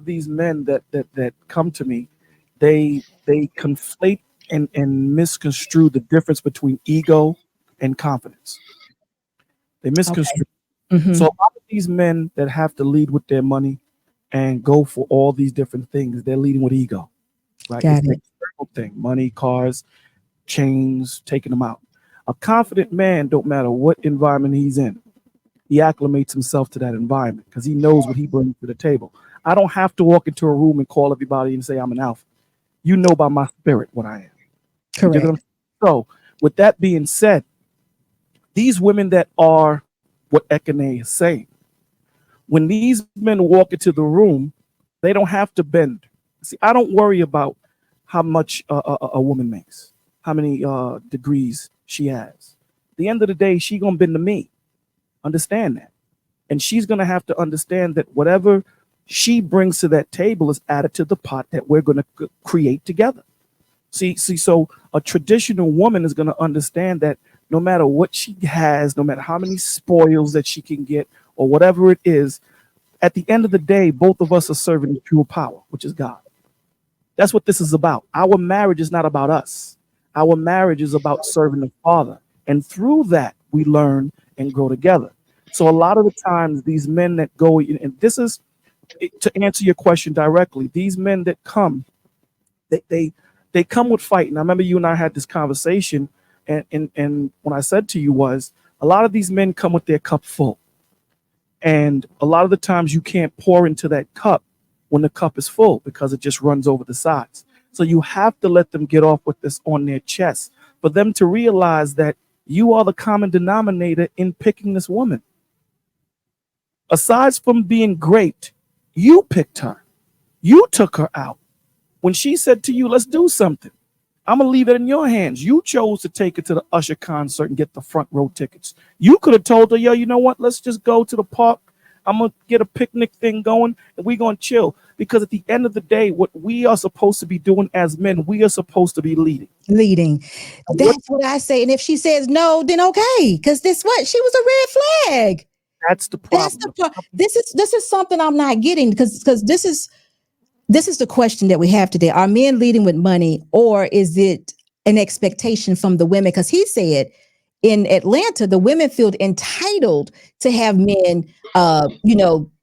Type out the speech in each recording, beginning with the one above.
these men that come to me, they conflate and misconstrue the difference between ego and confidence. They Okay. misconstrue. So Hmm. a lot of these men that have to lead with their money and go for all these different things, they're leading with ego, right? It's Got the it. external thing, money, cars, chains, taking them out. A confident man, don't matter what environment he's in, he acclimates himself to that environment because he knows what he brings to the table. I don't have to walk into a room and call everybody and say I'm an alpha. You know by my spirit what I am. You dig what I'm Correct. saying? So, with that being said, these women that are what Ekene is saying, when these men walk into the room, they don't have to bend. See, I don't worry about how much a woman makes, how many degrees she has. At the end of the day, she gonna bend to me. Understand that, and she's gonna have to understand that whatever she brings to that table is added to the pot that we're gonna create together. See, so a traditional woman is going to understand that no matter what she has, no matter how many spoils that she can get, or whatever it is, at the end of the day, both of us are serving the true power, which is God. That's what this is about. Our marriage is not about us. Our marriage is about serving the Father. And through that, we learn and grow together. So a lot of the times, these men that go, and this is to answer your question directly, these men that come, they they they come with fight. And I remember you and I had this conversation, and when I said to you was a lot of these men come with their cup full, and a lot of the times you can't pour into that cup when the cup is full because it just runs over the sides. So you have to let them get off with this on their chest for them to realize that you are the common denominator in picking this woman. Aside from being great, you picked her. You took her out. When she said to you, let's do something, I'm gonna leave it in your hands. You chose to take it to the Usher concert and get the front row tickets. You could have told her, yo, you know what? Let's just go to the park. I'm gonna get a picnic thing going and we're gonna chill. Because at the end of the day, what we are supposed to be doing as men, we are supposed to be leading. Leading. And what That's what I say. And if she says no, then okay. Because this what? She was a red flag. that's the That's problem. the part. This is something I'm not getting because this is the question that we have today. Are men leading with money or is it an expectation from the women? Because he said in Atlanta, the women feel entitled to have men,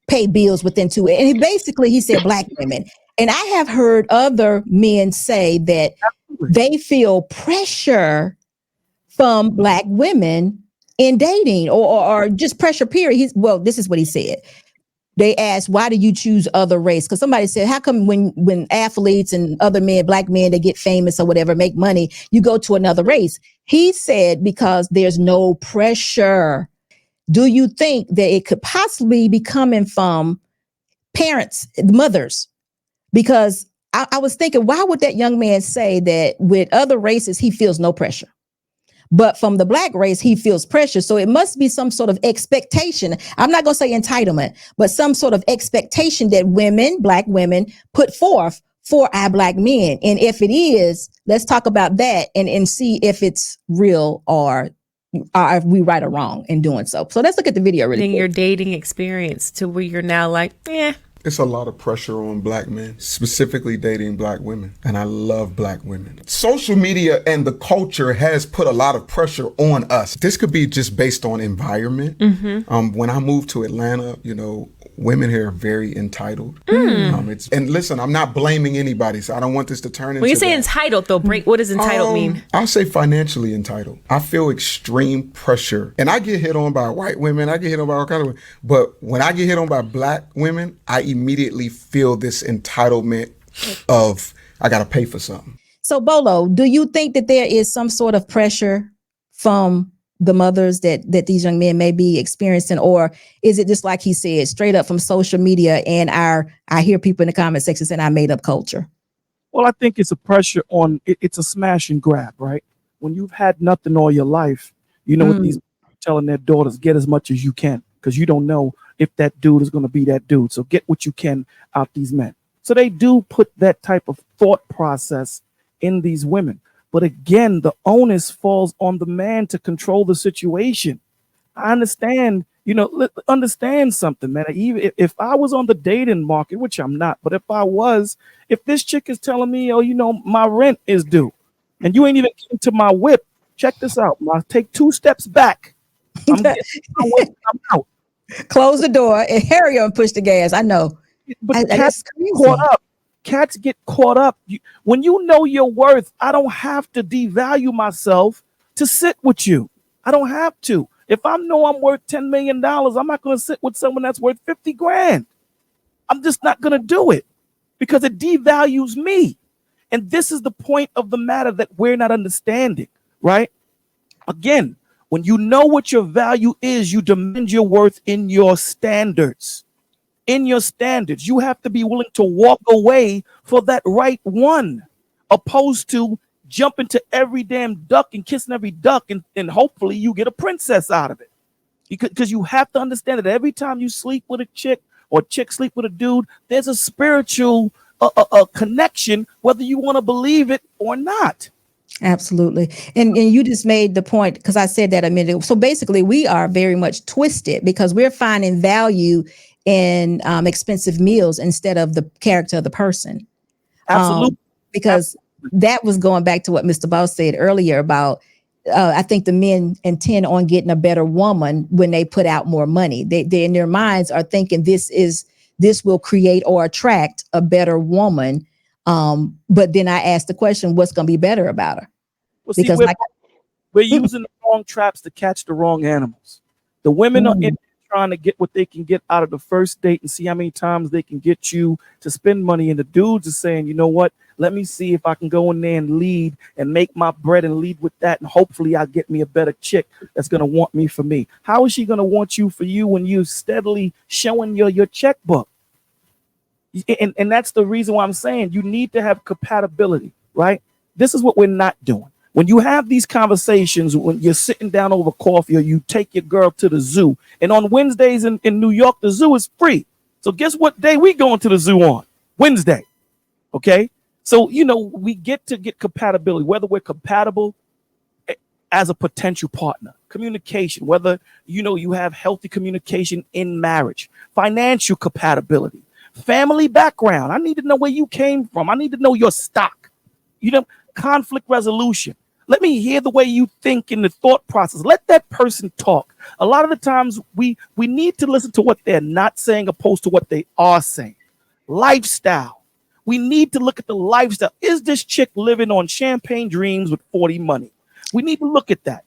pay bills within two. And he said black women. And I have heard other men say that they feel pressure from black women in dating or just pressure period. This is what he said. They asked, why do you choose other race? Because somebody said, how come when athletes and other men, black men, they get famous or whatever, make money, you go to another race? He said, because there's no pressure. Do you think that it could possibly be coming from parents, mothers? Because I was thinking, why would that young man say that with other races, he feels no pressure? But from the black race, he feels pressure. So it must be some sort of expectation. I'm not going to say entitlement, but some sort of expectation that women, black women, put forth for our black men. And if it is, let's talk about that and see if it's real or if we right or wrong in doing so. So let's look at the video really In your quick. dating experience to where you're now like, It's a lot of pressure on black men, specifically dating black women. And I love black women. Social media and the culture has put a lot of pressure on us. This could be just based on environment. When I moved to Atlanta, women here are very entitled. And listen, I'm not blaming anybody, so I don't want this to turn into when you say that. entitled though, what does entitled mean? I'll say financially entitled. I feel extreme pressure. And I get hit on by white women. I get hit on by all kinds of women. But when I get hit on by black women, I immediately feel this entitlement of, I got to pay for something. So Bolo, do you think that there is some sort of pressure from the mothers that these young men may be experiencing, or is it just like he said, straight up from social media and I hear people in the comment section saying our made up culture? Well, I think it's a pressure on it's a smash and grab, right? When you've had nothing all your life, you know what these telling their daughters, get as much as you can, because you don't know if that dude is going to be that dude. So get what you can out these men. So they do put that type of thought process in these women. But again, the onus falls on the man to control the situation. I understand Understand something, man. Even if I was on the dating market, which I'm not, but if I was, if this chick is telling me, oh, my rent is due, and you ain't even came to my whip, check this out. I take 2 steps back. I'm getting my whip, I'm out. Close the door and hurry up and push the gas. I know. But That's cats crazy. caught up. Cats get caught up. When you know your worth, I don't have to devalue myself to sit with you. I don't have to. If I know I'm worth $10 million, I'm not going to sit with someone that's worth 50 grand. I'm just not going to do it because it devalues me. And this is the point of the matter that we're not understanding, right? Again, when you know what your value is, you demand your worth in your standards. In your standards, you have to be willing to walk away for that right one, opposed to jumping to every damn duck and kissing every duck, and hopefully you get a princess out of it. Because you have to understand that every time you sleep with a chick or chick sleep with a dude, there's a spiritual connection, whether you want to believe it or not. Absolutely. And you just made the point, because I said that a minute ago. So basically, we are very much twisted because we're finding value in expensive meals instead of the character of the person. Absolutely. Because that was going back to what Mr. Boss said earlier about, I think the men intend on getting a better woman when they put out more money. They in their minds are thinking this will create or attract a better woman. But then I asked the question, what's going to be better about her? Well, see, Because we're using the wrong traps to catch the wrong animals. The women are trying to get what they can get out of the first date and see how many times they can get you to spend money. And the dudes are saying, you know what? Let me see if I can go in there and lead and make my bread and lead with that. And hopefully I'll get me a better chick that's going to want me for me. How is she going to want you for you when you're steadily showing your checkbook? And that's the reason why I'm saying you need to have compatibility, right? This is what we're not doing. When you have these conversations, when you're sitting down over coffee or you take your girl to the zoo, and on Wednesdays in New York, the zoo is free. So guess what day we going to the zoo on? Wednesday. Okay. So, we get compatibility, whether we're compatible as a potential partner, communication, whether, you have healthy communication in marriage, financial compatibility, family background. I need to know where you came from. I need to know your stock, conflict resolution. Let me hear the way you think in the thought process. Let that person talk. A lot of the times we need to listen to what they're not saying opposed to what they are saying. Lifestyle. We need to look at the lifestyle. Is this chick living on champagne dreams with 40 money? We need to look at that.